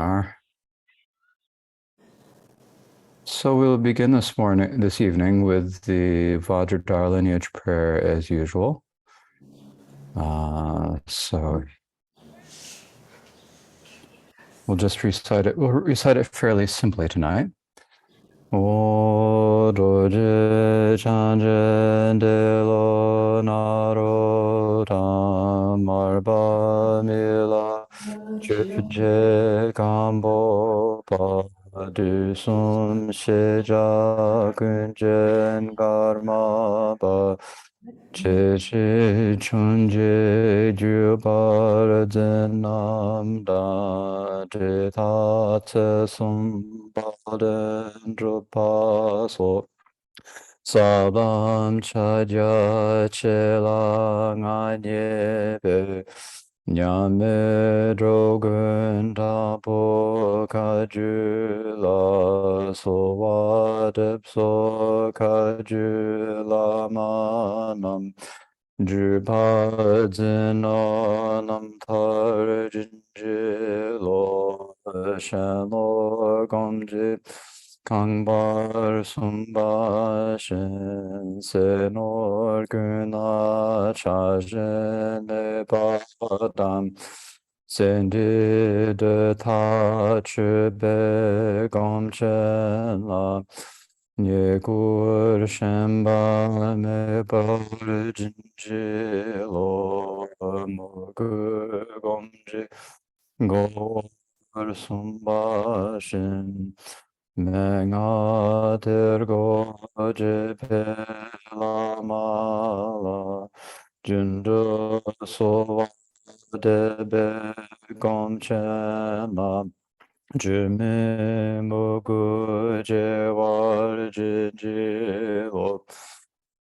So we'll begin this evening with the Vajra lineage prayer as usual. So we'll just recite it. We'll recite it fairly simply tonight. O doje chanje de lo naro marba mila je gambo pa du sun sheja kunjen karma pa che chunje ju bar nam da te ta tse sum pa den drupa so sabam chaja che la nga nye be nyame drogun ta po ka ju la so wa dep so ka ju la ma nam ju pa zin nam tar jin ji lo shen lo gong ji kang bar sum ba shen se nor guna cha zhen ne ba dam sen di de ta chi be gom chen la nye gur shen ba me bar jin ji lo mo gu gom ji go sum ba shen Menga tergo je pe la ma la jundu so de be gom chen la jume mogu je war je je lo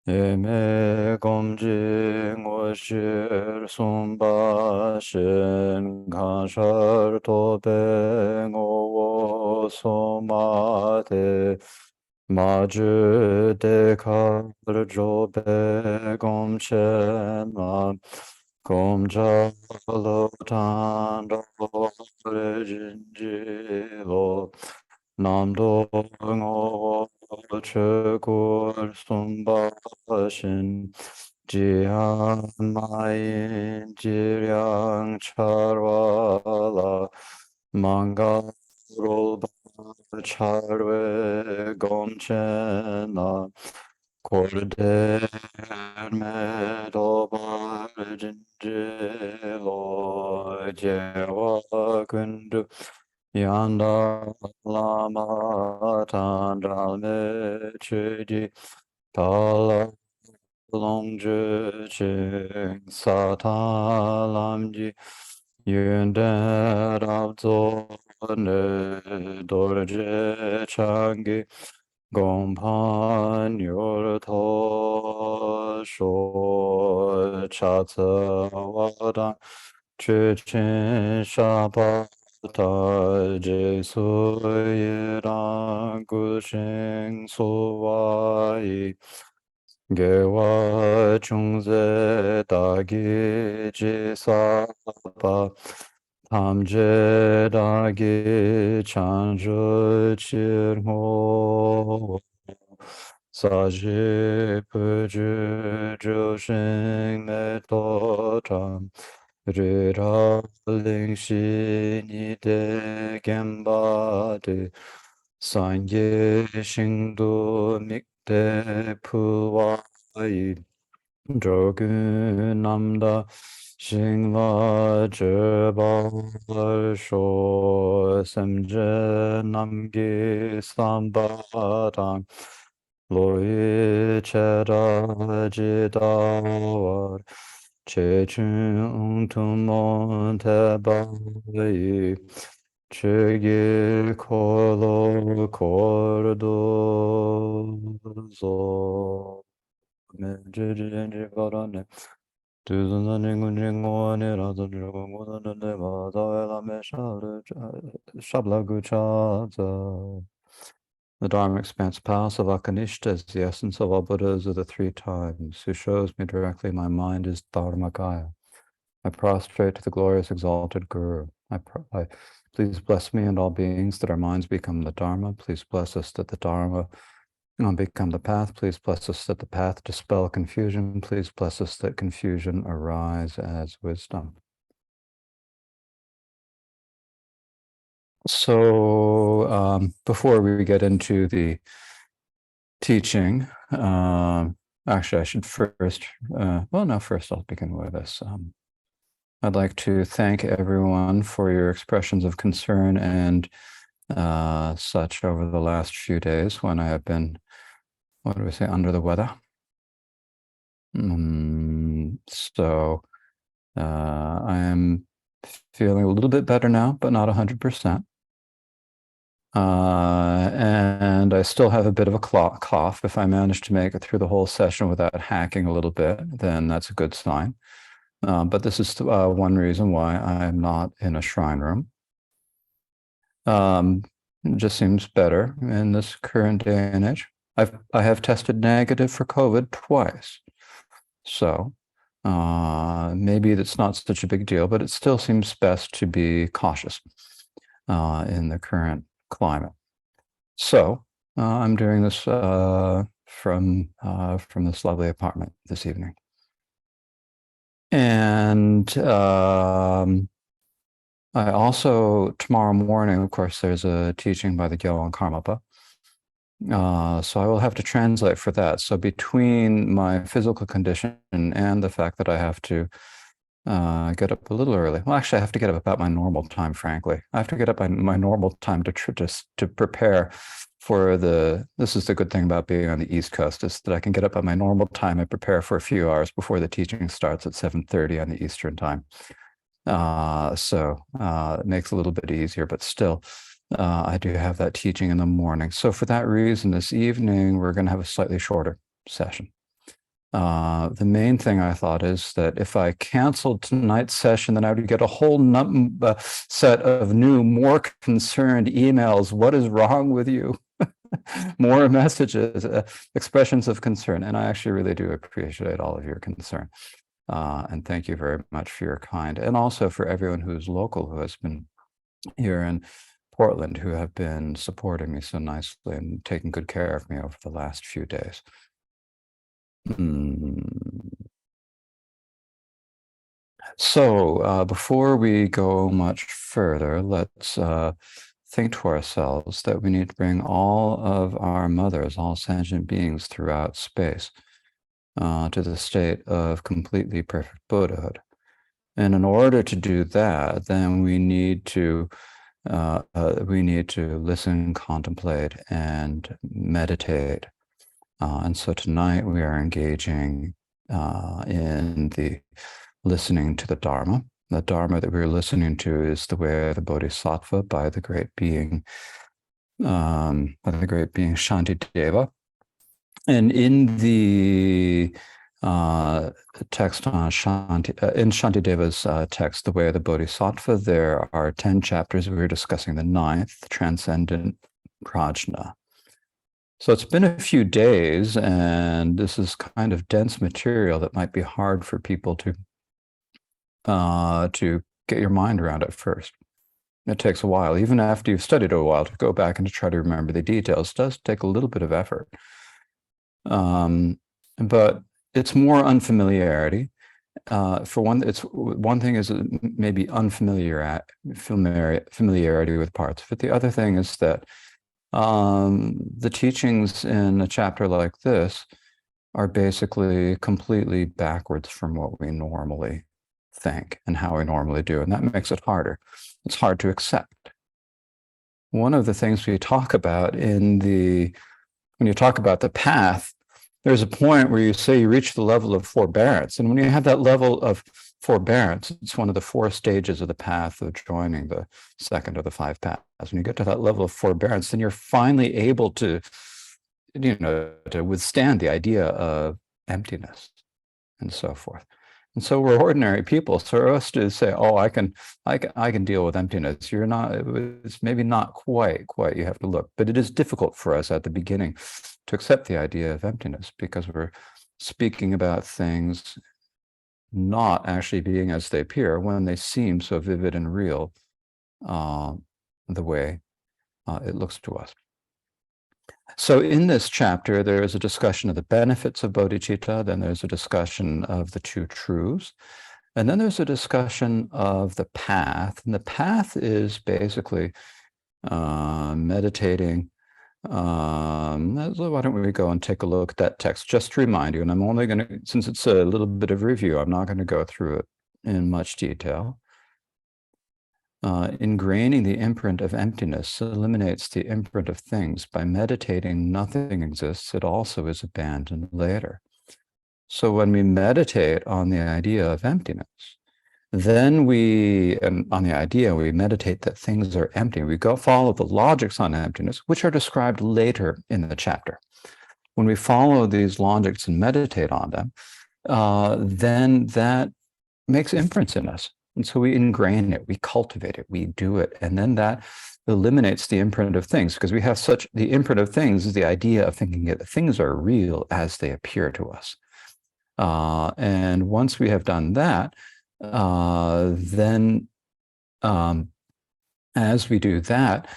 Eme gom je ngo shir sum ba shen kan shar to be ngo wo so ma te ma ju de kar jo be gom chen ma gom ja lo tan do re jin ji lo nam do ngo che gur sum ba shin jian mai jiryang charwa la manga rol ba charwe gom chen na korde me do ba jin je lo je wa kundu Yanda lama tandra me chudi tala long ju ching sata lam ji yun de rab zo ne dor je changi gong pan yor to sho cha tse wadang chu chin sha pa ta je su yi rang gu shing su wa yi ge wa chung ze da gi ji sa pa tam je da gi chan ju chi ngo sa ji pu ju ju shing me to cham ri ra ling shi ni de genpa de san ye shing du mik de pu wa yi 조그 남다 싱라 제발쇼 샘제 남기 삼바당 로이 체라 지다와 제춘 투몬 대바이 제길 콜로 코르도소 메제제제 바라네 두즈나니 군징고네 라도르고 모노네 마다엘라메 샤르 샤블라구차자. The Dharma expanse palace of Akanishta is the essence of all Buddhas of the three times, who shows me directly my mind is Dharmakaya. I prostrate to the glorious exalted Guru. I Please bless me and all beings that our minds become the Dharma. Please bless us that the Dharma become the path. Please bless us that the path dispel confusion. Please bless us that confusion arise as wisdom. So before we get into the teaching, actually I should first, first I'll begin with this. I'd like to thank everyone for your expressions of concern and such over the last few days when I have been, under the weather. So I am feeling a little bit better now, but not 100%. And I still have a bit of a cough. If I manage to make it through the whole session without hacking a little bit, then that's a good sign. But this is one reason why I'm not in a shrine room. It just seems better in this current day and age. I have tested negative for COVID twice. So maybe that's not such a big deal, but it still seems best to be cautious in the current climate. So I'm doing this from this lovely apartment this evening. And I also, tomorrow morning, of course, there's a teaching by the Gyeongwon Karmapa. So I will have to translate for that. So between my physical condition and the fact that I have to get up a little early. Well, actually, I have to get up about my normal time, frankly. I have to get up by my normal time to prepare for this is the good thing about being on the East Coast, is that I can get up at my normal time and prepare for a few hours before the teaching starts at 7:30 on the Eastern time. So it makes it a little bit easier, but still, I do have that teaching in the morning. So for that reason, this evening, we're going to have a slightly shorter session. The main thing I thought is that if I canceled tonight's session, then I would get a whole set of new, more concerned emails. What is wrong with you? More messages, expressions of concern. And I actually really do appreciate all of your concern. And thank you very much for your kind. And also for everyone who's local, who has been here in Portland, who have been supporting me so nicely and taking good care of me over the last few days. So before we go much further, let's think to ourselves that we need to bring all of our mothers, all sentient beings throughout space, to the state of completely perfect Buddhahood. And in order to do that, then we need to listen, contemplate, and meditate. And so tonight we are engaging in the listening to the Dharma. The Dharma that we're listening to is the way of the Bodhisattva by the great being Shantideva. And in the text on in Shantideva's text, The Way of the Bodhisattva, there are 10 chapters. We were discussing the 9th, Transcendent Prajna. So it's been a few days, and this is kind of dense material that might be hard for people to get your mind around at first. It takes a while, even after you've studied a while, to go back and to try to remember the details. It does take a little bit of effort. But it's more unfamiliarity. For one, one thing is maybe familiarity with parts of it. The other thing is that the teachings in a chapter like this are basically completely backwards from what we normally think and how we normally do, and that makes it harder. It's hard to accept. One of the things we talk about when you talk about the path, there's a point where you say you reach the level of forbearance. And when you have that level of forbearance, it's one of the 4 stages of the path of joining the second of the 5 paths. When you get to that level of forbearance, then you're finally able to, to withstand the idea of emptiness and so forth. And so we're ordinary people. So for us to say, "Oh, I can deal with emptiness," you're not. It's maybe not quite. You have to look, but it is difficult for us at the beginning to accept the idea of emptiness, because we're speaking about things not actually being as they appear when they seem so vivid and real the way it looks to us. So in this chapter, there is a discussion of the benefits of bodhicitta, then there's a discussion of the two truths, and then there's a discussion of the path. And the path is basically meditating. So why don't we go and take a look at that text, just to remind you, and I'm only going to, since it's a little bit of review, I'm not going to go through it in much detail. Ingraining the imprint of emptiness eliminates the imprint of things. By meditating, nothing exists. It also is abandoned later. So when we meditate on the idea of emptiness, then we meditate that things are empty. We go follow the logics on emptiness, which are described later in the chapter. When we follow these logics and meditate on them, then that makes imprints in us. And so we ingrain it, we cultivate it, we do it. And then that eliminates the imprint of things, because we have the imprint of things is the idea of thinking that things are real as they appear to us. And once we have done that, then as we do that,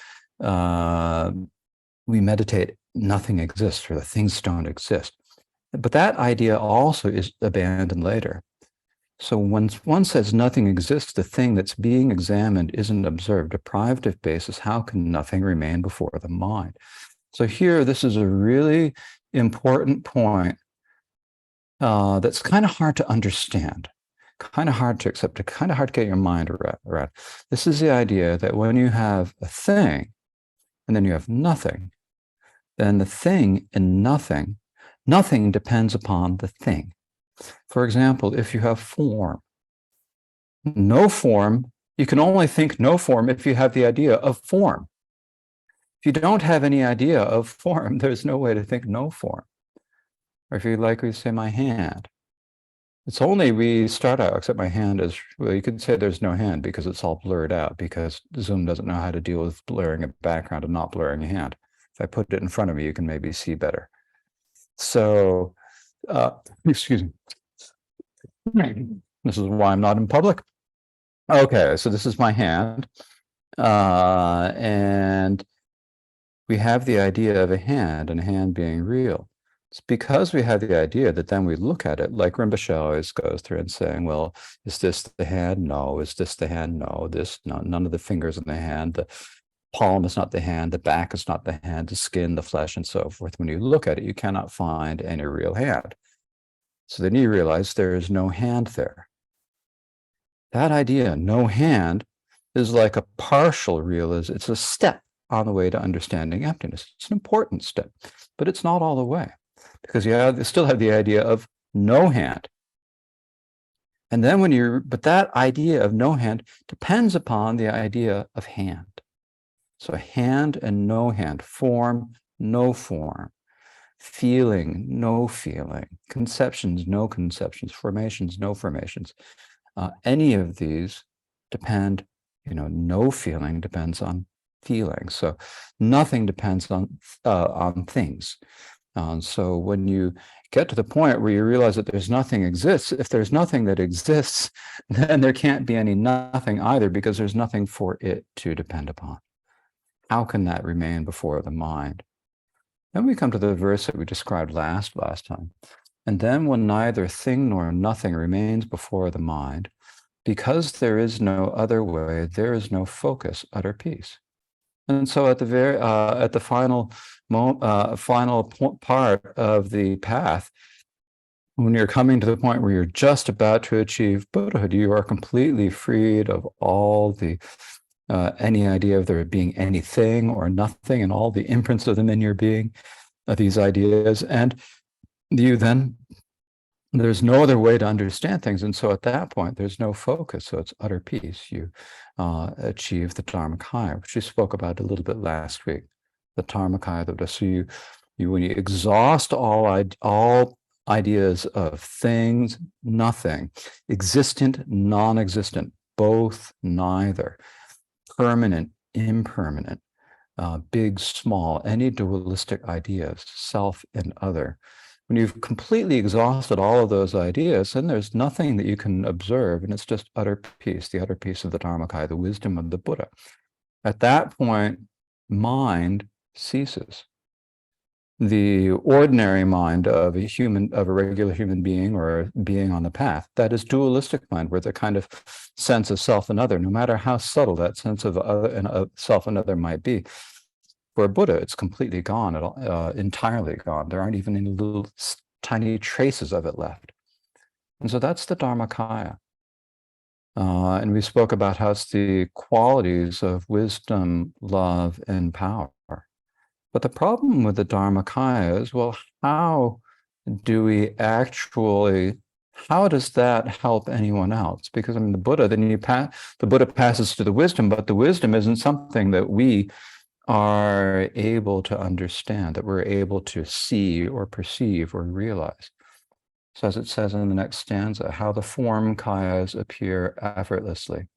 we meditate, nothing exists, or the things don't exist. But that idea also is abandoned later. So when one says nothing exists, the thing that's being examined isn't observed. Deprived of basis, how can nothing remain before the mind? So here, this is a really important point that's kind of hard to understand, kind of hard to accept, kind of hard to get your mind around. This is the idea that when you have a thing and then you have nothing, then the thing and nothing depends upon the thing. For example, if you have form, no form, you can only think no form if you have the idea of form. If you don't have any idea of form, there's no way to think no form. Or if you like, we say my hand. It's only we start out, except my hand is, well, you could say there's no hand because it's all blurred out, because Zoom doesn't know how to deal with blurring a background and not blurring a hand. If I put it in front of me, you can maybe see better. So, excuse me. This is why I'm not in public. Okay, so this is my hand. And we have the idea of a hand and a hand being real. It's because we have the idea that then we look at it, like Rinpoche always goes through and saying, well, is this the hand? No. Is this the hand? No. This, no. None of the fingers in the hand. The palm is not the hand. The back is not the hand. The skin, the flesh, and so forth. When you look at it, you cannot find any real hand. So then you realize there is no hand there. That idea, no hand, is like a partial realism. It's a step on the way to understanding emptiness. It's an important step, but it's not all the way, because you still have the idea of no hand. And then but that idea of no hand depends upon the idea of hand. So hand and no hand, form, no form, feeling, no feeling, conceptions, no conceptions, formations, no formations. Any of these depend, no feeling depends on feeling. So nothing depends on things. So when you get to the point where you realize that there's nothing exists, if there's nothing that exists, then there can't be any nothing either, because there's nothing for it to depend upon. How can that remain before the mind? Then we come to the verse that we described last time. And then when neither thing nor nothing remains before the mind, because there is no other way, there is no focus, utter peace. And so at the final part of the path, when you're coming to the point where you're just about to achieve Buddhahood, you are completely freed of all the any idea of there being anything or nothing, and all the imprints of them in your being, these ideas. And there's no other way to understand things. And so at that point, there's no focus. So it's utter peace. You achieve the Dharmakaya, which we spoke about a little bit last week. The Dharmakaya. So you when you exhaust all ideas of things, nothing, existent, non-existent, both, neither, permanent, impermanent, big, small, any dualistic ideas, self and other. When you've completely exhausted all of those ideas, then there's nothing that you can observe, and it's just utter peace, the utter peace of the Dharmakaya, the wisdom of the Buddha. At that point, mind ceases. The ordinary mind of a regular human being or a being on the path, that is dualistic mind, where the kind of sense of self and other, no matter how subtle that sense of other and self and other might be, for a Buddha, it's completely gone, entirely gone. There aren't even any little tiny traces of it left. And so that's the Dharmakaya. And we spoke about how it's the qualities of wisdom, love, and power. But the problem with the Dharmakaya is, well, how do we actually, how does that help anyone else? Because I mean, the Buddha, the Buddha passes to the wisdom, but the wisdom isn't something that we are able to understand, that we're able to see or perceive or realize. So as it says in the next stanza, how the form kayas appear effortlessly.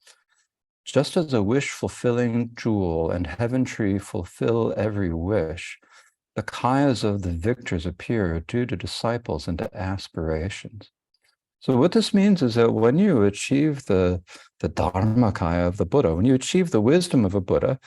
Just as a wish-fulfilling jewel and heaven tree fulfill every wish, the kayas of the victors appear due to disciples and to aspirations. So what this means is that when you achieve the Dharmakaya of the Buddha, when you achieve the wisdom of a Buddha,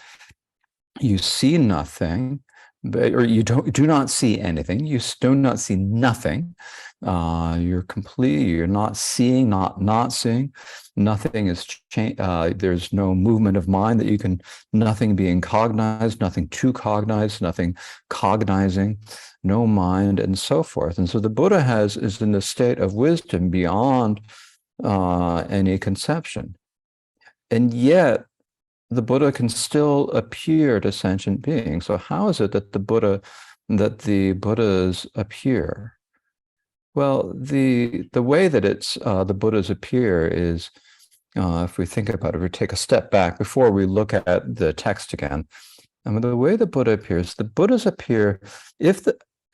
you see nothing, or you do not see anything. You do not see nothing. You're complete. You're not seeing, not seeing. Nothing is changed. There's no movement of mind that you can. Nothing being cognized. Nothing to cognize. Nothing cognizing. No mind, and so forth. And so the Buddha is in the state of wisdom beyond any conception, and yet the Buddha can still appear to sentient beings. So how is it that the Buddhas appear? Well, the way that the Buddhas appear is, if we think about it, we take a step back before we look at the text again. And the way the Buddha appears, the Buddhas appear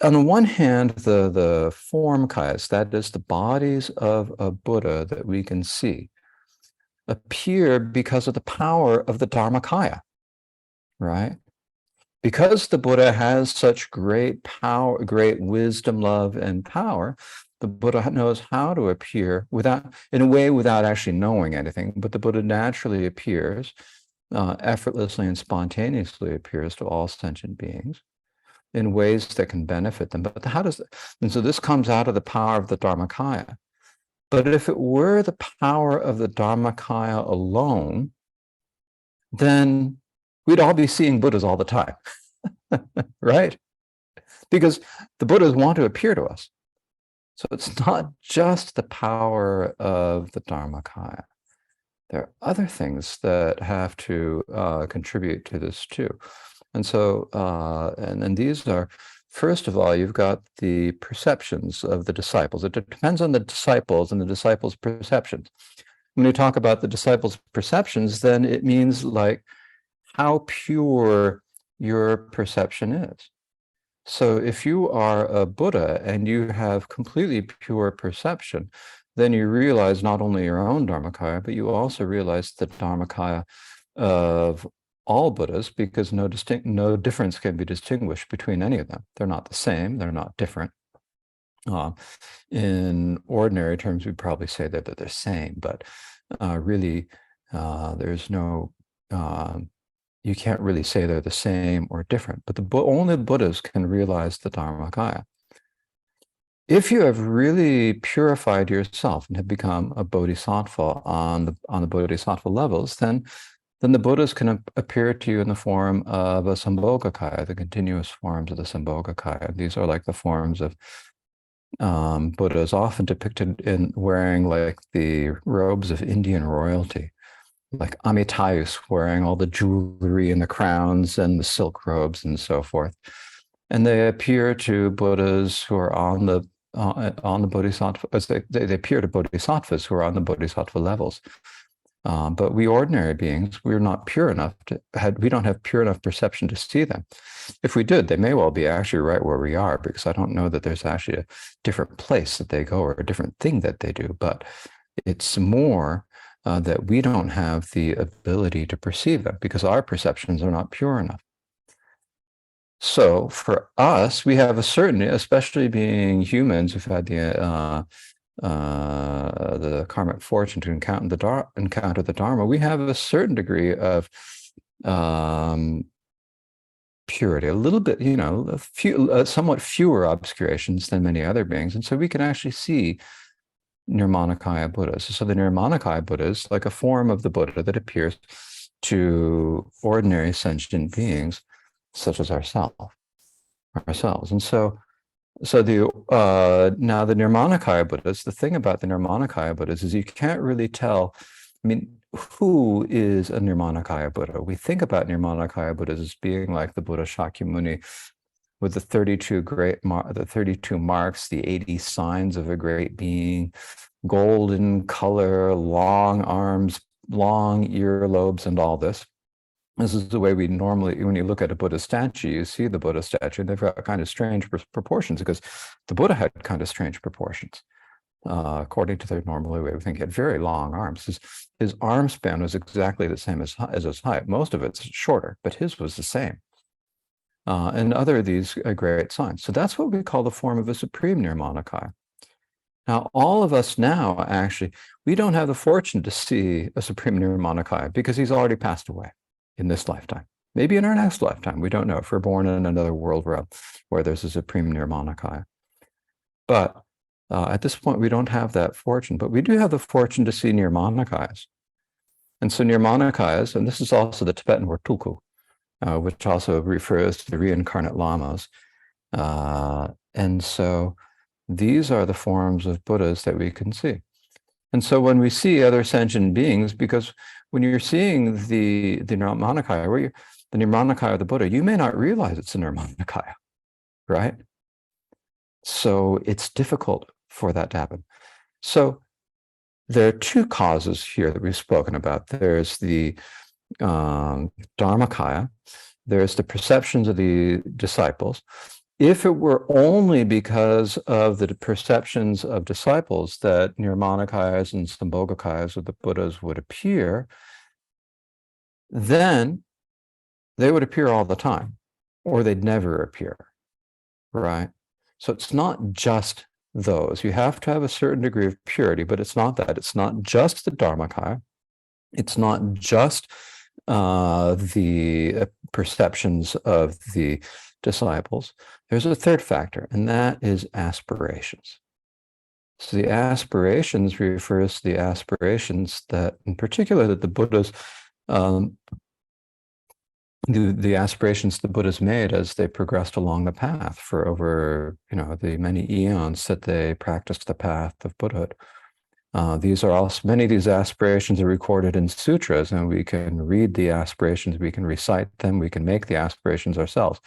on the one hand, the form kayas, that is the bodies of a Buddha that we can see, appear because of the power of the Dharmakaya, right? Because the Buddha has such great power, great wisdom, love, and power, the Buddha knows how to appear in a way without actually knowing anything, but the Buddha naturally appears, effortlessly and spontaneously appears to all sentient beings in ways that can benefit them. But and so this comes out of the power of the Dharmakaya. But if it were the power of the Dharmakaya alone, then we'd all be seeing Buddhas all the time, right? Because the Buddhas want to appear to us. So it's not just the power of the Dharmakaya. There are other things that have to contribute to this too. And so, and these are, first of all, you've got the perceptions of the disciples. It depends on the disciples and the disciples' perceptions. When you talk about the disciples' perceptions, then it means like how pure your perception is. So if you are a Buddha and you have completely pure perception, then you realize not only your own Dharmakaya, but you also realize the Dharmakaya of all Buddhas, because no difference can be distinguished between any of them. They're not the same. They're not different. In ordinary terms, we'd probably say that they're the same, but really, there's no. You can't really say they're the same or different. But only Buddhas can realize the Dharmakaya. If you have really purified yourself and have become a bodhisattva on the bodhisattva levels, then the Buddhas can appear to you in the form of a Sambhogakaya, the continuous forms of the Sambhogakaya. These are like the forms of Buddhas, often depicted in wearing like the robes of Indian royalty, like Amitayus wearing all the jewelry and the crowns and the silk robes and so forth. And they appear to Buddhas who are on the bodhisattva, they appear to bodhisattvas who are on the bodhisattva levels. But we ordinary beings, we're not pure enough we don't have pure enough perception to see them. If we did, they may well be actually right where we are, because I don't know that there's actually a different place that they go or a different thing that they do, but it's more that we don't have the ability to perceive them because our perceptions are not pure enough. So for us, we have a certainty, especially being humans who've had the karmic fortune to encounter the Dharma, we have a certain degree of purity, a little bit, somewhat fewer obscurations than many other beings. And so we can actually see Nirmanakaya Buddhas. So the Nirmanakaya Buddha is like a form of the Buddha that appears to ordinary sentient beings, such as ourselves. And so now the Nirmanakaya Buddhas, the thing about the Nirmanakaya Buddhas is you can't really tell, I mean, who is a Nirmanakaya Buddha? We think about Nirmanakaya Buddhas as being like the Buddha Shakyamuni with the 32 marks, the 80 signs of a great being, golden color, long arms, long earlobes, and all this. This is the way we normally, when you look at a Buddha statue, you see the Buddha statue, and they've got kind of strange proportions because the Buddha had kind of strange proportions. According to their normal way of thinking, he had very long arms. His arm span was exactly the same as his height. Most of it's shorter, but his was the same. And other of these great signs. So that's what we call the form of a supreme Nirmanakaya. Now, all of us now, actually, we don't have the fortune to see a supreme Nirmanakaya because he's already passed away in this lifetime. Maybe in our next lifetime, we don't know if we're born in another world where there's a supreme Nirmanakaya. But at this point, we don't have that fortune, but we do have the fortune to see Nirmanakayas. And so Nirmanakayas, and this is also the Tibetan word tulku, which also refers to the reincarnate lamas. And so these are the forms of Buddhas that we can see. And so when we see other sentient beings, because when you're seeing the Nirmanakaya, the Nirmanakaya of the Buddha, you may not realize it's a Nirmanakaya, right? So it's difficult for that to happen. So there are two causes here that we've spoken about. There's the Dharmakaya, there's the perceptions of the disciples. If it were only because of the perceptions of disciples that Nirmanakayas and Sambhogakayas of the Buddhas would appear, then they would appear all the time, or they'd never appear, right? So it's not just those. You have to have a certain degree of purity, but it's not that. It's not just the Dharmakaya. It's not just the perceptions of the disciples. There's a third factor, and that is aspirations. So the aspirations refers to the aspirations that, in particular, that the Buddhas, the aspirations the Buddhas made as they progressed along the path for over, the many eons that they practiced the path of Buddhahood. These are also, many of these aspirations are recorded in sutras, and we can read the aspirations, we can recite them, we can make the aspirations ourselves.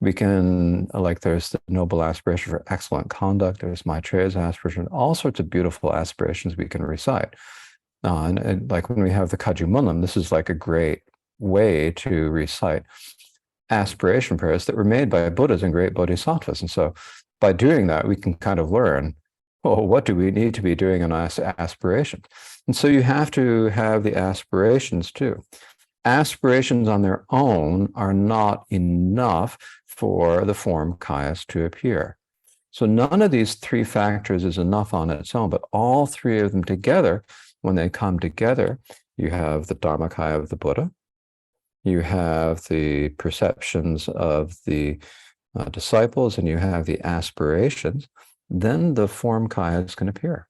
We can, like there's the noble aspiration for excellent conduct, there's Maitreya's aspiration, all sorts of beautiful aspirations we can recite. And like when we have the Kajumunam, this is like a great way to recite aspiration prayers that were made by Buddhas and great Bodhisattvas. And so by doing that, we can kind of learn, what do we need to be doing in aspirations? And so you have to have the aspirations too. Aspirations on their own are not enough for the form kayas to appear. So none of these three factors is enough on its own, but all three of them together, when they come together, you have the Dharmakaya of the Buddha, you have the perceptions of the disciples, and you have the aspirations, then the form kayas can appear.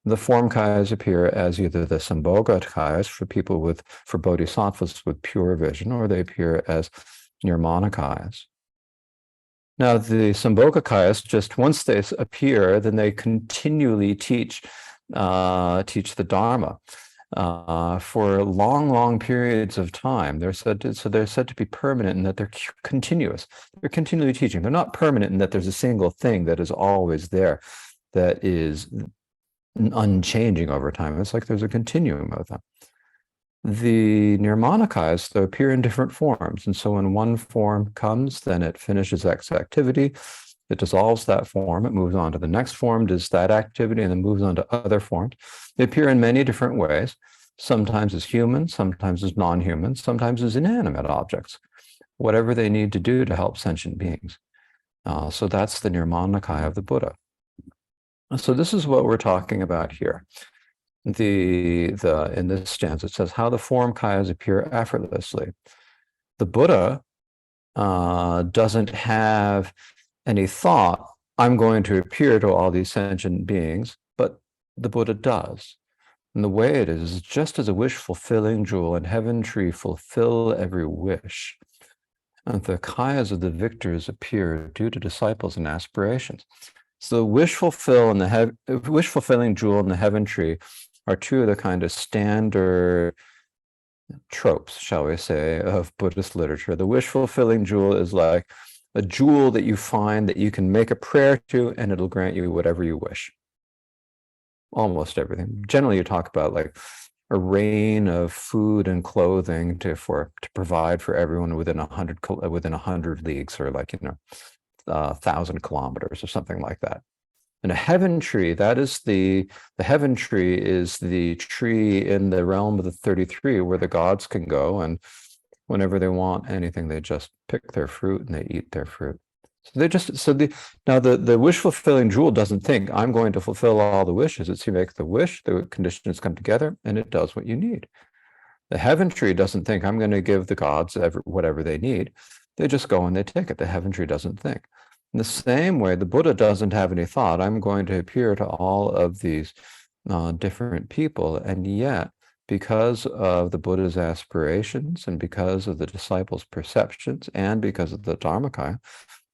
The form kayas appear as either the Sambhoga kayas for bodhisattvas with pure vision, or they appear as Nirmanakayas. Now, the Sambhoga kayas, just once they appear, then they continually teach the Dharma for long periods of time. They're said to be permanent in that they're continuous. They're continually teaching. They're not permanent in that there's a single thing that is always there, that is unchanging over time. It's like there's a continuum of them. The Nirmanakayas, they appear in different forms. And so when one form comes, then it finishes X activity, it dissolves that form, it moves on to the next form, does that activity, and then moves on to other forms. They appear in many different ways, sometimes as human, sometimes as non-human, sometimes as inanimate objects, whatever they need to do to help sentient beings. So that's the Nirmanakaya of the Buddha. So this is what we're talking about here. in this stanza, it says, how the form kayas appear effortlessly. The Buddha doesn't have any thought, I'm going to appear to all these sentient beings, but the Buddha does. And the way it is just as a wish-fulfilling jewel and heaven tree fulfill every wish. And the kayas of the victors appear due to disciples and aspirations. So the wish-fulfilling jewel and the heaven tree are two of the kind of standard tropes, shall we say, of Buddhist literature. The wish-fulfilling jewel is like a jewel that you find that you can make a prayer to, and it'll grant you whatever you wish. Almost everything. Generally, you talk about like a rain of food and clothing to provide for everyone within 100 leagues, or like 1,000 kilometers or something like that. And a heaven tree, the heaven tree is the tree in the realm of the 33 where the gods can go, and whenever they want anything, they just pick their fruit and they eat their fruit. So the wish-fulfilling jewel doesn't think, I'm going to fulfill all the wishes. It's you make the wish, the conditions come together, and it does what you need. The heaven tree doesn't think, I'm going to give the gods whatever they need. They just go and they take it. The heaven tree doesn't think. In the same way, the Buddha doesn't have any thought, I'm going to appear to all of these different people, and yet, because of the Buddha's aspirations and because of the disciples' perceptions and because of the Dharmakaya,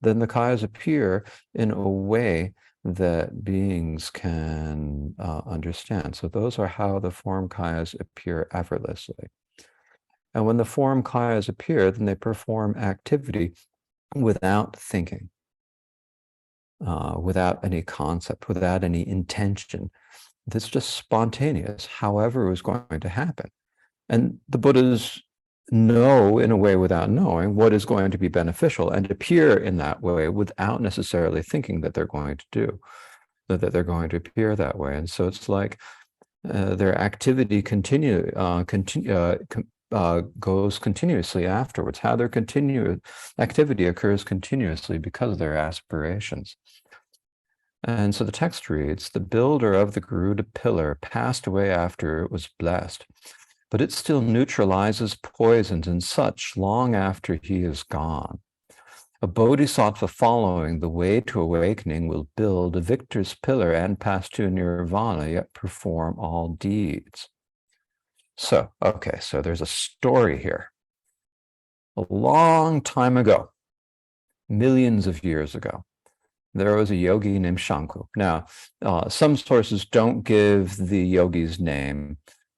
then the kayas appear in a way that beings can understand. So those are how the form kayas appear effortlessly. And when the form kayas appear, then they perform activity without thinking, without any concept, without any intention. It's just spontaneous, however it was going to happen. And the Buddhas know in a way without knowing what is going to be beneficial and appear in that way without necessarily thinking that they're going to do, that they're going to appear that way. And so it's like their activity goes continuously afterwards. How their activity occurs continuously because of their aspirations. And so the text reads, the builder of the Garuda pillar passed away after it was blessed, but it still neutralizes poisons and such long after he is gone. A bodhisattva following the way to awakening will build a victor's pillar and pass to nirvana, yet perform all deeds. So, okay, so there's a story here. A long time ago, millions of years ago, there was a yogi named Shanku. Now, some sources don't give the yogi's name.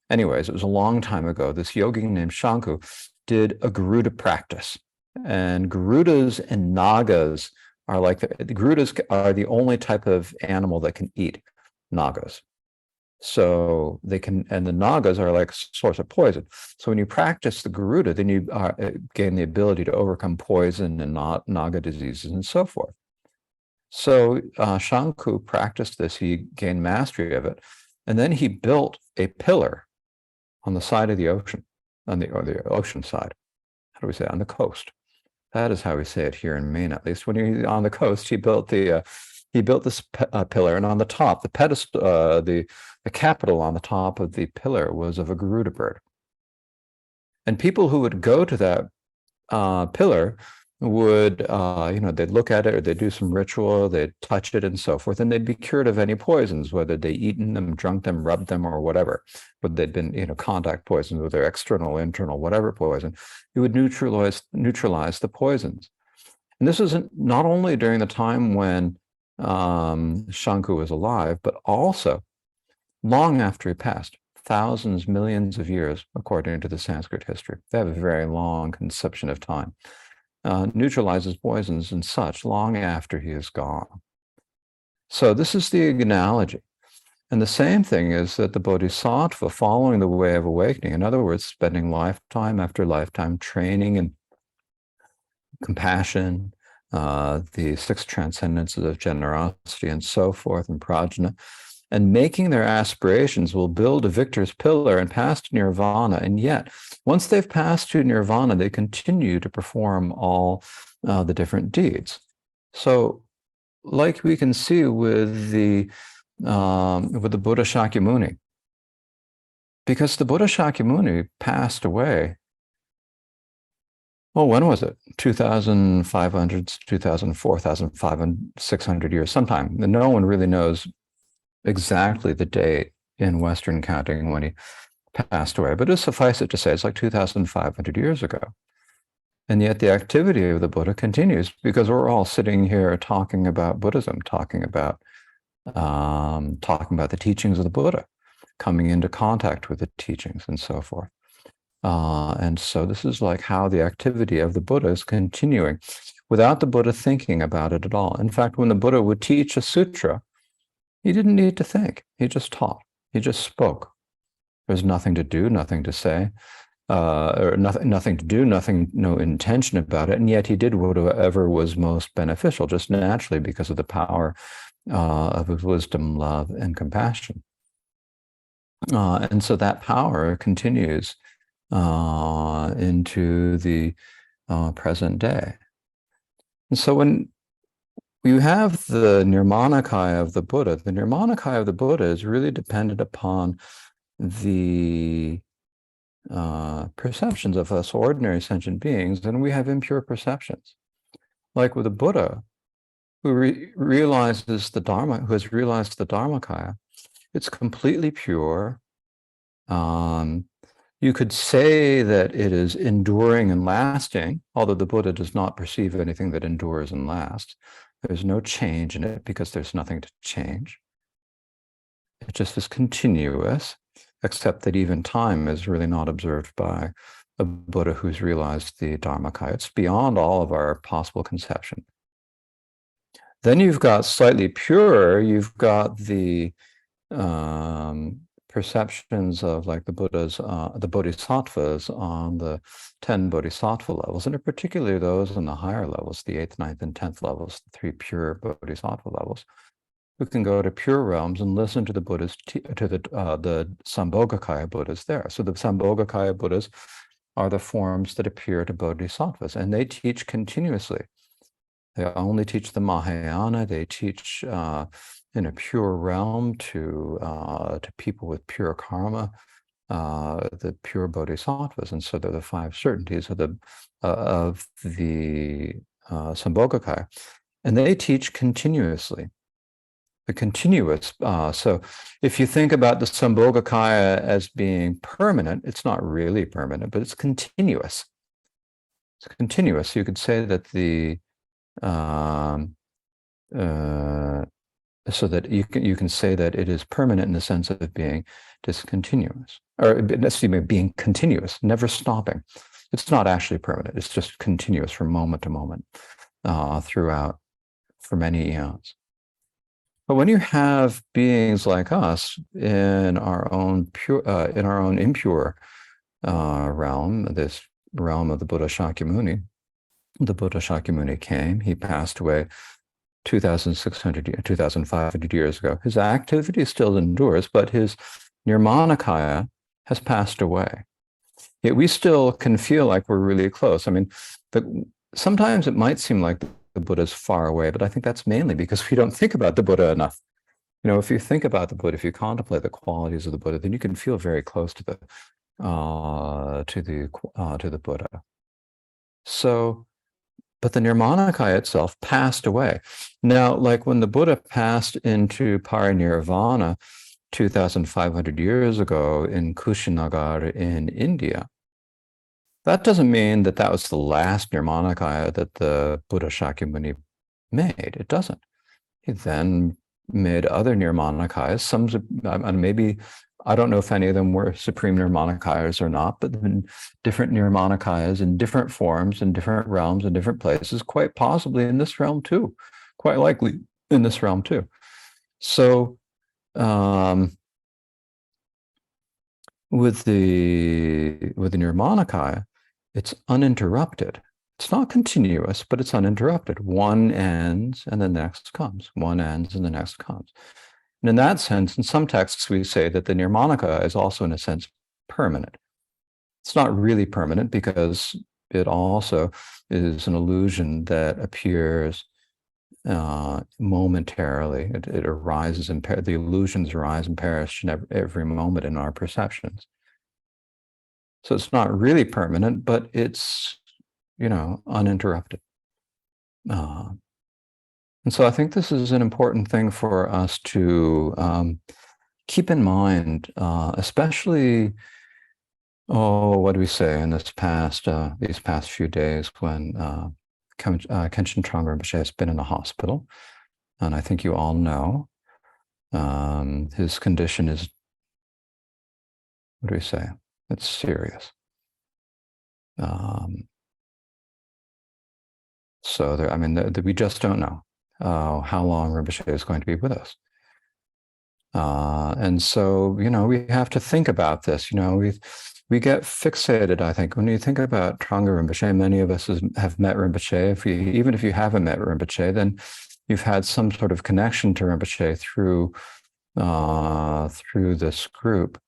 Anyways, it was a long time ago. This yogi named Shanku did a Garuda practice. And Garudas and Nagas are like, the Garudas are the only type of animal that can eat Nagas. So they can, and the Nagas are like a source of poison. So when you practice the Garuda, then you gain the ability to overcome poison and Naga diseases and so forth. So Shanku practiced this, he gained mastery of it, and then he built a pillar on the side of the ocean, or the ocean side. How do we say it? On the coast. That is how we say it here in Maine, at least. When you're on the coast, he built this pillar, and on the top, the pedestal, the capital on the top of the pillar was of a Garuda bird. And people who would go to that pillar would, they'd look at it, or they'd do some ritual, they'd touch it and so forth, and they'd be cured of any poisons, whether they'd eaten them, drunk them, rubbed them, or whatever. But they'd been, contact poisons, whether external, internal, whatever poison, it would neutralize the poisons. And this isn't not only during the time when Shanku was alive, but also long after he passed, thousands, millions of years, according to the Sanskrit history. They have a very long conception of time. Neutralizes poisons and such long after he is gone. So this is the analogy. And the same thing is that the Bodhisattva following the way of awakening, in other words, spending lifetime after lifetime training in compassion, the 6 transcendences of generosity and so forth, and Prajna, and making their aspirations will build a victor's pillar and pass to nirvana. And yet, once they've passed to nirvana, they continue to perform all the different deeds. So, like we can see with the Buddha Shakyamuni, because the Buddha Shakyamuni passed away. Well, when was it? 2,500, 2,000, 4,500, 600 years, sometime. And no one really knows exactly the date in Western counting when he passed away, but it suffice it to say it's like 2,500 years ago. And yet the activity of the Buddha continues because we're all sitting here talking about Buddhism, talking about the teachings of the Buddha, coming into contact with the teachings and so forth. And so this is like how the activity of the Buddha is continuing without the Buddha thinking about it at all. In fact, when the Buddha would teach a sutra, he didn't need to think. He just taught. He just spoke. There's nothing to do, nothing to say, or nothing to do, no intention about it. And yet he did whatever was most beneficial, just naturally because of the power of his wisdom, love, and compassion. And so that power continues into the present day. And so when you have the Nirmanakaya of the Buddha is really dependent upon the perceptions of us ordinary sentient beings, and we have impure perceptions. Like with the Buddha, who realizes the Dharma, who has realized the Dharmakaya, it's completely pure. You could say that it is enduring and lasting, although the Buddha does not perceive anything that endures and lasts. There's no change in it because there's nothing to change. It just is continuous, except that even time is really not observed by a Buddha who's realized the Dharmakaya. It's beyond all of our possible conception. Then you've got slightly purer, you've got the perceptions of like the Buddha's, the Bodhisattvas on the 10 Bodhisattva levels, and particularly those on the higher levels, the 8th, 9th, and 10th levels, the 3 pure Bodhisattva levels, who can go to pure realms and listen to the Buddhas, to the Sambhogakaya Buddhas there. So the Sambhogakaya Buddhas are the forms that appear to Bodhisattvas, and they teach continuously. They only teach the Mahayana. They teach in a pure realm to people with pure karma, the pure bodhisattvas, and so they're the 5 certainties of the Sambhogakaya, and they teach continuously. The continuous. So, if you think about the Sambhogakaya as being permanent, it's not really permanent, but it's continuous. It's continuous. You could say that the so that you can say that it is permanent in the sense of being discontinuous, or excuse me, being continuous, never stopping. It's not actually permanent. It's just continuous from moment to moment throughout for many eons. But when you have beings like us in our own impure realm, this realm of the Buddha Shakyamuni, the Buddha Shakyamuni came. He passed away 2,500 years ago. His activity still endures, but his Nirmanakaya has passed away. Yet we still can feel like we're really close. I mean, sometimes it might seem like the Buddha is far away, but I think that's mainly because we don't think about the Buddha enough. You know, if you think about the Buddha, if you contemplate the qualities of the Buddha, then you can feel very close to the Buddha. So, but the Nirmanakaya itself passed away. Now, like when the Buddha passed into parinirvana 2,500 years ago in Kushinagar in India, that doesn't mean that that was the last Nirmanakaya that the Buddha Shakyamuni made. It doesn't. He then made other Nirmanakayas. Some, maybe, I don't know if any of them were supreme Nirmanakayas or not, but different Nirmanakayas in different forms, in different realms, in different places, quite possibly in this realm too, quite likely in this realm too. So with the Nirmanakaya, it's uninterrupted. It's not continuous, but it's uninterrupted. One ends and the next comes. One ends and the next comes. And in that sense, in some texts, we say that the Nirmanakaya is also, in a sense, permanent. It's not really permanent because it also is an illusion that appears momentarily. It arises, and the illusions arise and perish in every moment in our perceptions. So it's not really permanent, but it's, uninterrupted. And so I think this is an important thing for us to keep in mind, especially, what do we say in these past few days when Kenshin Trungpa Rinpoche has been in the hospital. And I think you all know his condition is, what do we say? It's serious. So we just don't know how long Rinpoche is going to be with us. And so, we have to think about this. We get fixated, I think, when you think about Trungpa Rinpoche. Many of us have met Rinpoche. Even if you haven't met Rinpoche, then you've had some sort of connection to Rinpoche through this group,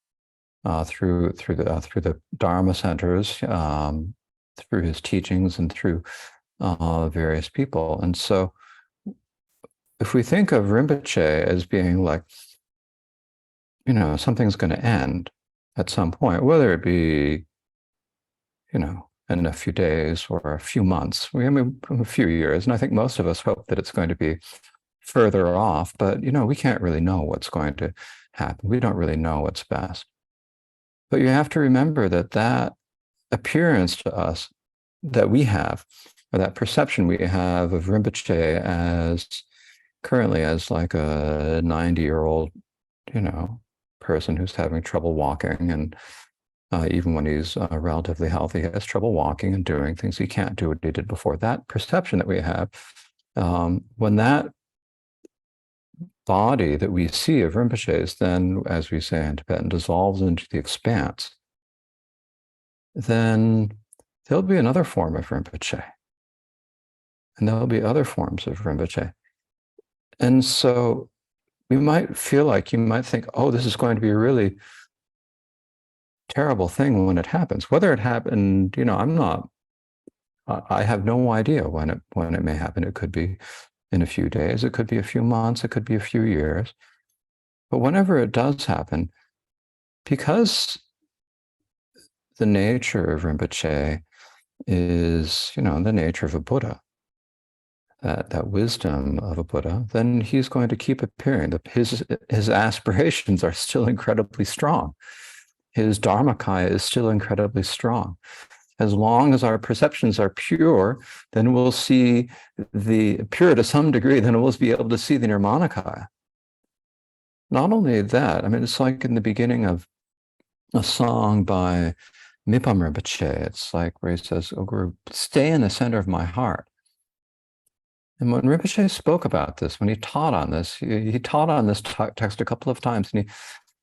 through the Dharma centers, through his teachings, and through various people. And so, if we think of Rinpoche as being like, something's going to end at some point, whether it be, in a few days or a few months, a few years. And I think most of us hope that it's going to be further off, but, we can't really know what's going to happen. We don't really know what's best. But you have to remember that appearance to us that we have, or that perception we have of Rinpoche currently as like a 90-year-old, person who's having trouble walking, and even when he's relatively healthy, he has trouble walking and doing things. He can't do what he did before. That perception that we have, when that body that we see of Rinpoche's then, as we say in Tibetan, dissolves into the expanse, then there'll be another form of Rinpoche. And there'll be other forms of Rinpoche. And so you might think, oh, this is going to be a really terrible thing when it happens. Whether it happened, I have no idea when it may happen. It could be in a few days, it could be a few months, it could be a few years. But whenever it does happen, because the nature of Rinpoche is, the nature of a Buddha, that wisdom of a Buddha, then he's going to keep appearing. His aspirations are still incredibly strong. His Dharmakaya is still incredibly strong. As long as our perceptions are pure, then we'll see pure to some degree, then we'll be able to see the Nirmanakaya. Not only that, it's like in the beginning of a song by Mipam Rinpoche. It's like where he says, "Oh, Guru, stay in the center of my heart." And when Rinpoche spoke about this, when he taught on this, he taught on this text a couple of times, and he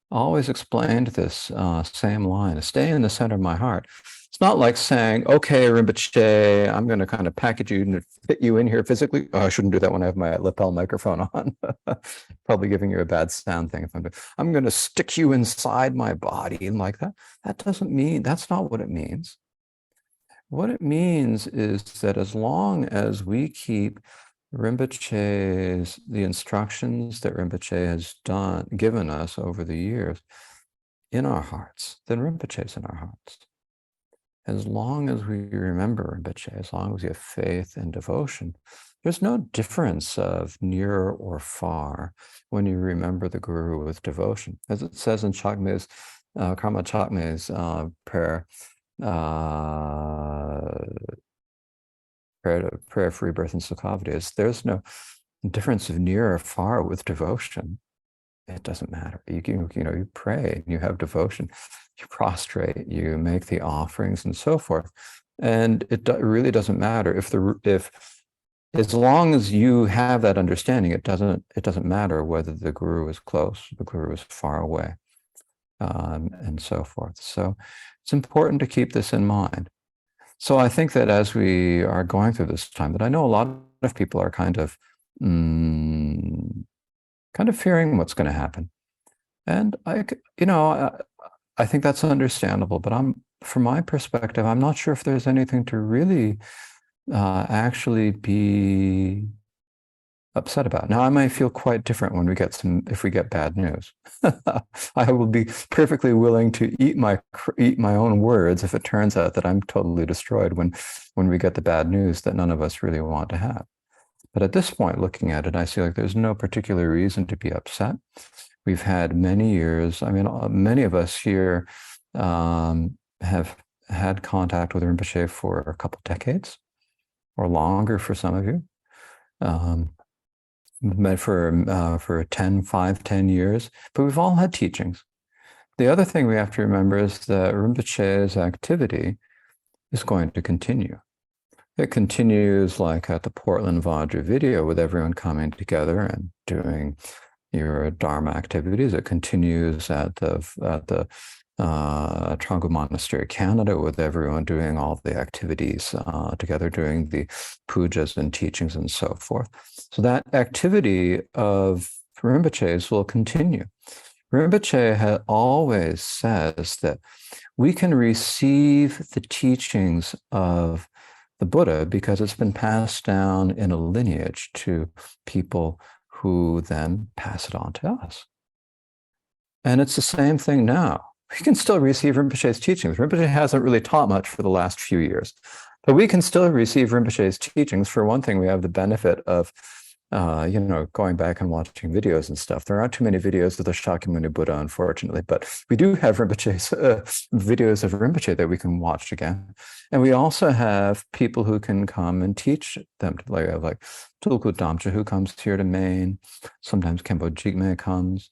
always explained this same line: stay in the center of my heart. It's not like saying, okay, Rinpoche, I'm going to kind of package you and fit you in here physically. Oh, I shouldn't do that when I have my lapel microphone on. Probably giving you a bad sound thing. I'm going to stick you inside my body and like that. That's not what it means. What it means is that as long as we keep the instructions that Rinpoche has given us over the years in our hearts, then Rinpoche's in our hearts. As long as we remember Rinpoche, as long as we have faith and devotion, there's no difference of near or far when you remember the Guru with devotion. As it says in Karma Choephel prayer, prayer for rebirth and Sukhavati, there's no difference of near or far with devotion. It doesn't matter. You pray, you have devotion, you prostrate, you make the offerings, and so forth. And it really doesn't matter if as long as you have that understanding, it doesn't matter whether the Guru is close, the Guru is far away, and so forth. So it's important to keep this in mind. So I think that as we are going through this time, that I know a lot of people are kind of fearing what's going to happen. And I think that's understandable, but from my perspective, I'm not sure if there's anything to really actually be upset about. Now, I may feel quite different when if we get bad news. I will be perfectly willing to eat my own words if it turns out that I'm totally destroyed when we get the bad news that none of us really want to have. But at this point, looking at it, I see like there's no particular reason to be upset. We've had many years. I mean, many of us here have had contact with Rinpoche for a couple decades or longer for some of you. For 10 years, but we've all had teachings. The other thing we have to remember is that Rinpoche's activity is going to continue. It continues like at the Portland Vajra Vidya with everyone coming together and doing your Dharma activities. It continues at the Trangu Monastery, Canada, with everyone doing all the activities together, doing the pujas and teachings and so forth. So that activity of Rinpoche's will continue. Rinpoche always says that we can receive the teachings of the Buddha because it's been passed down in a lineage to people who then pass it on to us. And it's the same thing now. We can still receive Rinpoche's teachings. Rinpoche hasn't really taught much for the last few years, but we can still receive Rinpoche's teachings. For one thing, we have the benefit of, going back and watching videos and stuff. There aren't too many videos of the Shakyamuni Buddha, unfortunately, but we do have Rinpoche's videos of Rinpoche that we can watch again. And we also have people who can come and teach them, like Tulku Damcha, who comes here to Maine. Sometimes Khenpo Jigme comes.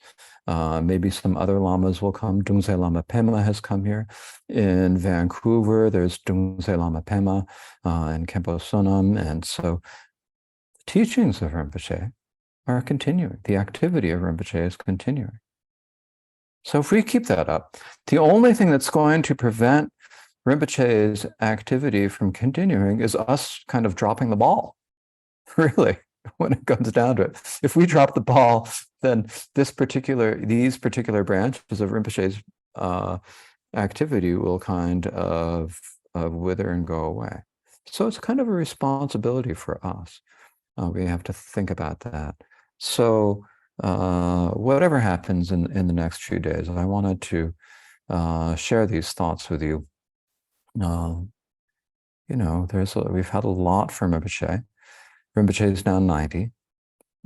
Maybe some other lamas will come. Dungse Lama Pema has come here. In Vancouver, there's Dungse Lama Pema and Khenpo Sonam. And so the teachings of Rinpoche are continuing. The activity of Rinpoche is continuing. So if we keep that up, the only thing that's going to prevent Rinpoche's activity from continuing is us kind of dropping the ball, really, when it comes down to it. If we drop the ball, then these particular branches of Rinpoche's activity will kind of wither and go away. So it's kind of a responsibility for us. We have to think about that. So whatever happens in the next few days, I wanted to share these thoughts with you. We've had a lot from Rinpoche. Rinpoche is now 90.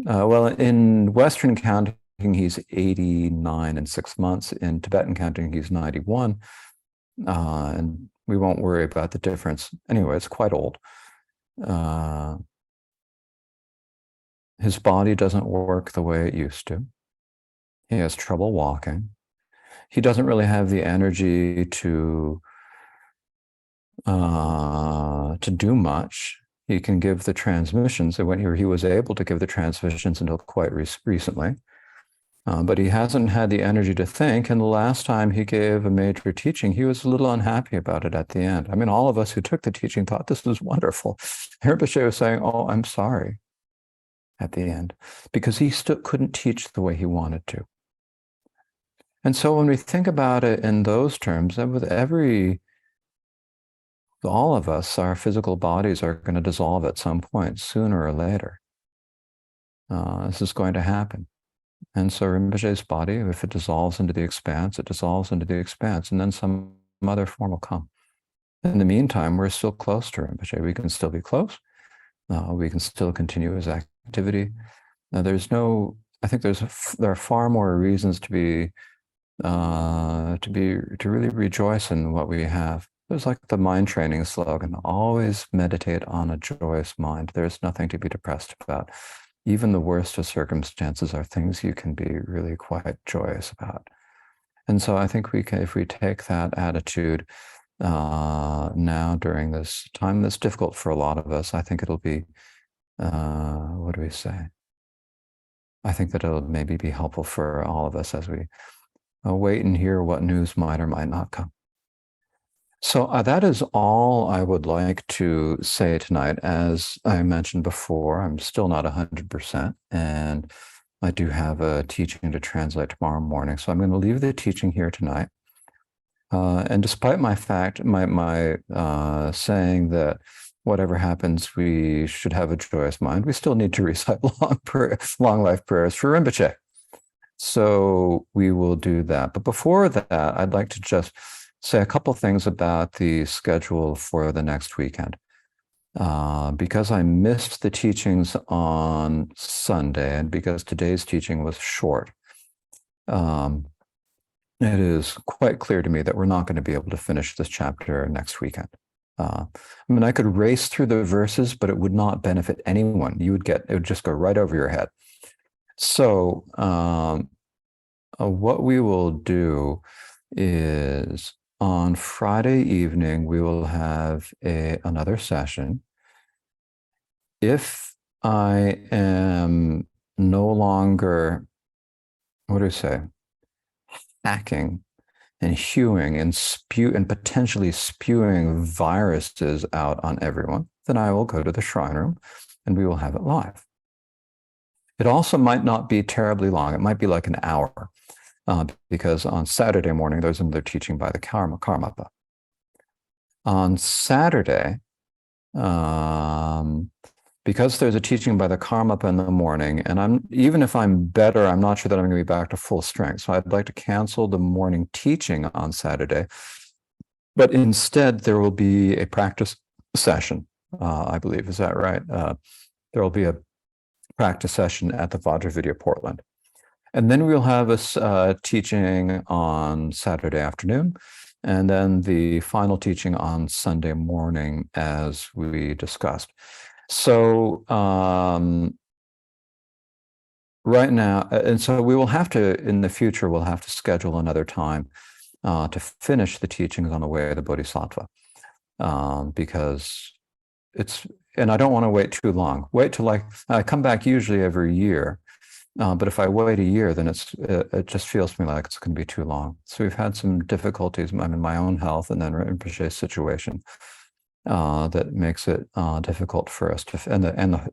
Well, in Western counting, he's 89 and 6 months. In Tibetan counting, he's 91. And we won't worry about the difference. Anyway, it's quite old. His body doesn't work the way it used to. He has trouble walking. He doesn't really have the energy to do much. He can give the transmissions. When he was able to give the transmissions until quite recently, but he hasn't had the energy to think. And the last time he gave a major teaching, he was a little unhappy about it at the end. I mean, all of us who took the teaching thought this was wonderful. Rinpoche was saying, "Oh, I'm sorry," at the end, because he still couldn't teach the way he wanted to. And so when we think about it in those terms, and with all of us, our physical bodies are going to dissolve at some point, sooner or later. This is going to happen. And so Rinpoche's body, if it dissolves into the expanse, it dissolves into the expanse, and then some other form will come. In the meantime, we're still close to Rinpoche. We can still be close. We can still continue his activity. Now, I think there are far more reasons to really rejoice in what we have. There's like the mind training slogan, always meditate on a joyous mind. There's nothing to be depressed about. Even the worst of circumstances are things you can be really quite joyous about. And so I think if we take that attitude now during this time that's difficult for a lot of us, I think it'll be, what do we say? I think that it'll maybe be helpful for all of us as we wait and hear what news might or might not come. So that is all I would like to say tonight. As I mentioned before, I'm still not 100%, and I do have a teaching to translate tomorrow morning. So I'm going to leave the teaching here tonight. And despite my saying that whatever happens, we should have a joyous mind. We still need to recite long life prayers for Rinpoche. So we will do that. But before that, I'd like to just say a couple things about the schedule for the next weekend. Because I missed the teachings on Sunday and because today's teaching was short, it is quite clear to me that we're not going to be able to finish this chapter next weekend. I mean, I could race through the verses, but it would not benefit anyone. It would just go right over your head. So what we will do is on Friday evening, we will have another session. If I am no longer, what do I say, hacking and hewing and potentially spewing viruses out on everyone, then I will go to the shrine room and we will have it live. It also might not be terribly long. It might be like an hour, because on Saturday morning, there's another teaching by the Karmapa. On Saturday, because there's a teaching by the Karmapa in the morning, and even if I'm better, I'm not sure that I'm going to be back to full strength. So I'd like to cancel the morning teaching on Saturday, but instead there will be a practice session, I believe. Is that right? There will be a practice session at the Vajra Vidya Portland. And then we'll have a teaching on Saturday afternoon, and then the final teaching on Sunday morning, as we discussed. So right now, and so we will have to, in the future, we'll have to schedule another time to finish the teachings on the way of the Bodhisattva, because and I don't want to wait too long. Wait till I come back usually every year. But if I wait a year, then it just feels to me like it's going to be too long. So we've had some difficulties in my own health, and then Rinpoche's situation that makes it difficult for us to, and the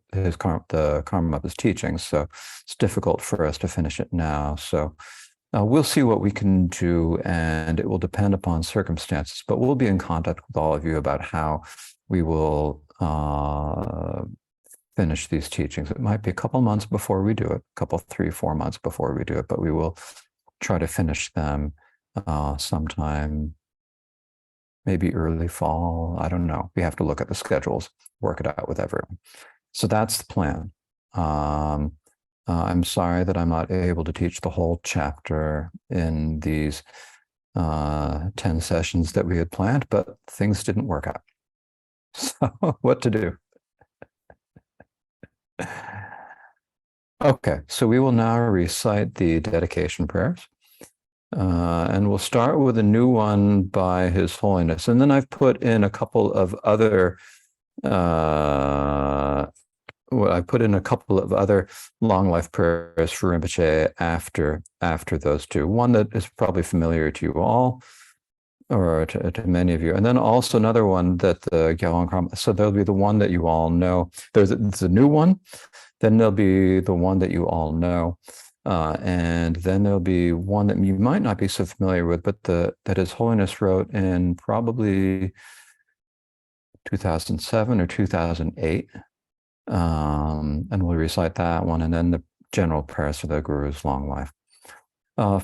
Karmapa's teachings. So it's difficult for us to finish it now. So we'll see what we can do, and it will depend upon circumstances. But we'll be in contact with all of you about how we will finish these teachings. It might be a couple months before we do it, a couple, 3-4 months before we do it, but we will try to finish them sometime, maybe early fall. I don't know. We have to look at the schedules, work it out with everyone. So that's the plan. I'm sorry that I'm not able to teach the whole chapter in these 10 sessions that we had planned, but things didn't work out. So what to do? Okay, so we will now recite the dedication prayers. And we'll start with a new one by His Holiness. And then I've put in a couple of other long life prayers for Rinpoche after those two. One that is probably familiar to you all, or to many of you. And then also another one that the Gyalwang Karma, so there'll be the one that you all know. There's a new one, then there'll be the one that you all know. And then there'll be one that you might not be so familiar with, but that His Holiness wrote in probably 2007 or 2008. And we'll recite that one, and then the general prayers for the Guru's long life.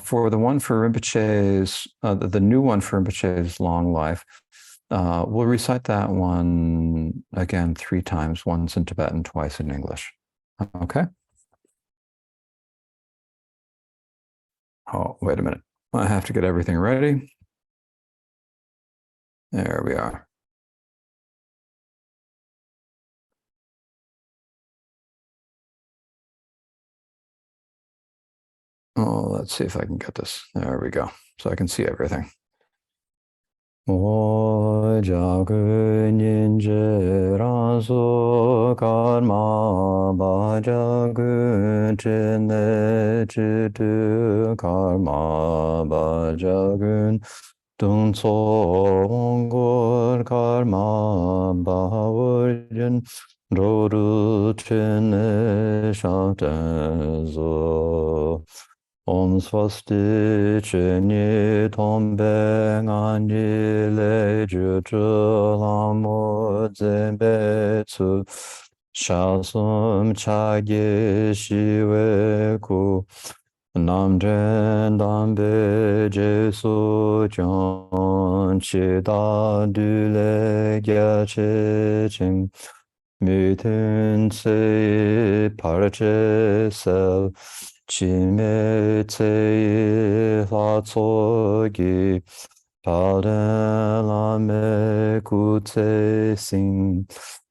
For the one for Rinpoche's, the new one for Rinpoche's long life, we'll recite that one again 3 times, once in Tibetan, twice in English. Okay? Oh, wait a minute. I have to get everything ready. There we are. Oh, let's see if I can get this. There we go. So I can see everything. O jagun yinje ranso karma ba jagun chene chitu karma ba jagun dung so ongor karma ba wurjin roru chene shanten zo Om swasti chini tombe ngani le ju zhe lang mo zenbe tsu sha sum cha ge shi we ku nam zhen dan be je su jiang qi da du le ge che ching mi ten ce par che sel chi me ce la co gi pa de la me ku ce sing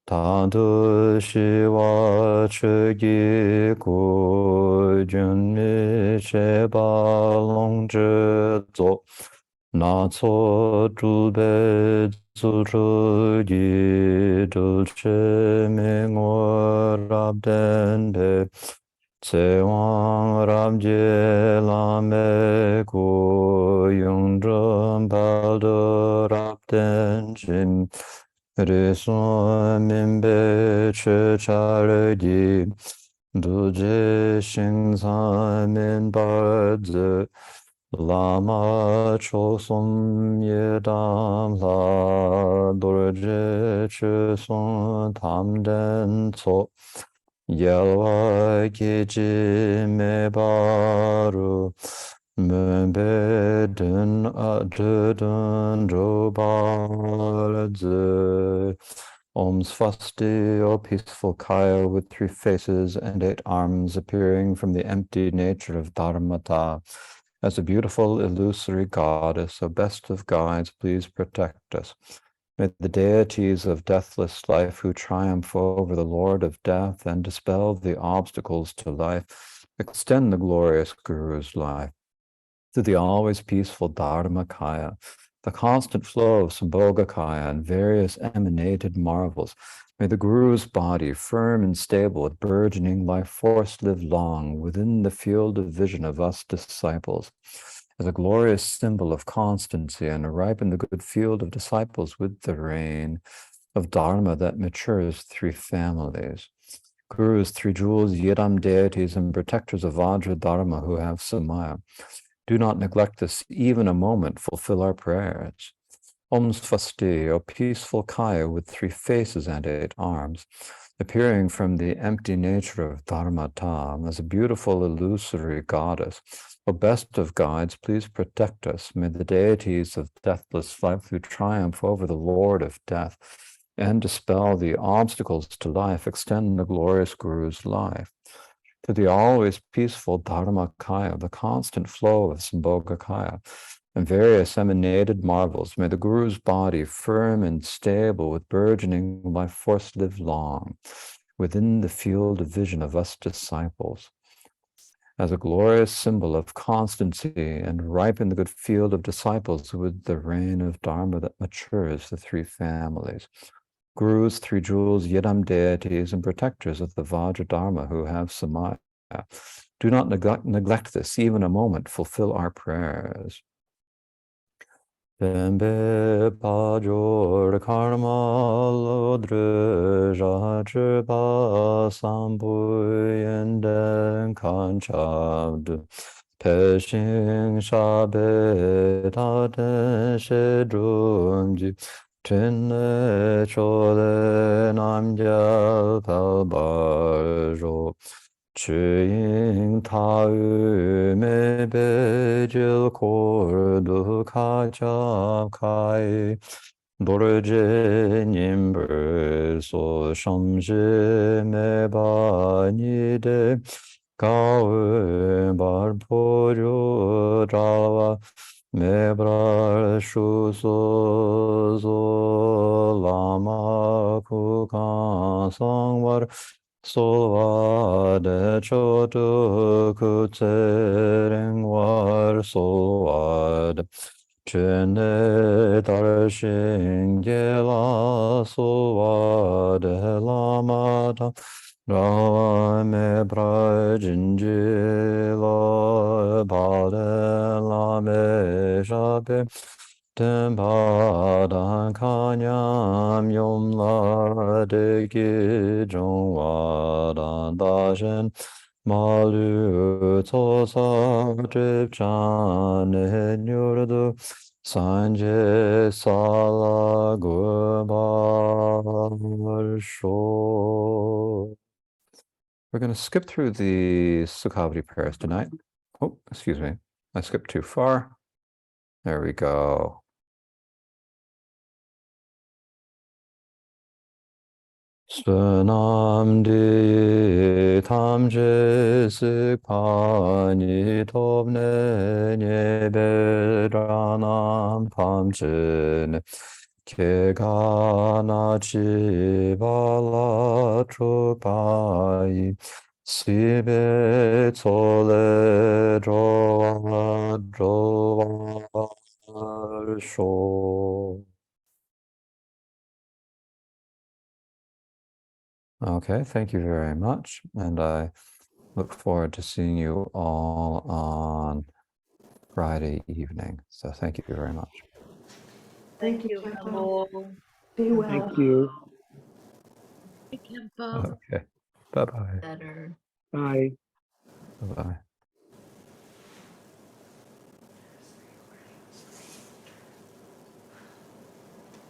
ta de shi wa che gi ku jun mi che ba long zhe zuo na co zhu bei zu zhu yi zhu che ming wo rab den bei ce wang rab jie la me gu yung zhen bao de rab den jin ri sun min bei che cha le di du jie xing san min ba zi Lama chosom yedam la dorje chosom tamden tso yelwa keji me baru membedun adudun jobaladze. Om Swasti, O peaceful Kaya with 3 faces and 8 arms appearing from the empty nature of Dharmata. As a beautiful, illusory goddess, O best of guides, please protect us. May the deities of deathless life who triumph over the Lord of death and dispel the obstacles to life extend the glorious Guru's life. Through the always peaceful Dharmakaya, the constant flow of Sambhogakaya and various emanated marvels, may the Guru's body, firm and stable with burgeoning life force, live long within the field of vision of us disciples, as a glorious symbol of constancy, and ripen the good field of disciples with the rain of Dharma that matures 3 families. Gurus, 3 jewels, Yidam deities, and protectors of Vajra Dharma who have Samaya. Do not neglect this even a moment, fulfill our prayers. Om Swasti, O peaceful Kaya with 3 faces and 8 arms, appearing from the empty nature of Dharmata as a beautiful illusory goddess. O best of guides, please protect us. May the deities of deathless life who triumph over the Lord of death and dispel the obstacles to life extend the glorious Guru's life. To the always peaceful Dharmakaya, the constant flow of Sambhogakaya, and various emanated marvels, may the Guru's body, firm and stable with burgeoning life force, live long within the field of vision of us disciples. As a glorious symbol of constancy and ripen the good field of disciples with the rain of Dharma that matures the 3 families. Gurus, 3 jewels, Yidam deities, and protectors of the Vajra Dharma who have Samaya. Do not neglect this even a moment, fulfill our prayers. Khenpo David Karma Choephel Peshin shabe da de she drumji Trinne chole nam gyal pal bar Ching ta yu me be jil kor du ka cha kai Dorje nimber so sham je me ba ni de Kao bar po jo rawa me brar shu so zo lama ku ka sang war so de cho tu ku tsering war so Chene dar shin ge la so de lama da ra me bra jin ji la ba de la me sha be ten ba dan ka nyam yom la de gi jong wa dan da shen Malu Tosa Tripchane Nyurdu Sanje Sala Gubar Sho. We're going to skip through the Sukhavati prayers tonight. Oh, excuse me. I skipped too far. There we go. Sunam di tamje sikpani tobne nyeberanam pamchen kegana chivala trupai sibe tsole drowa sho. Okay, thank you very much. And I look forward to seeing you all on Friday evening. So thank you very much. Thank you, Khenpo. Khenpo. Be well. Thank you. Khenpo. Okay. Bye-bye. Better. Bye. Bye-bye.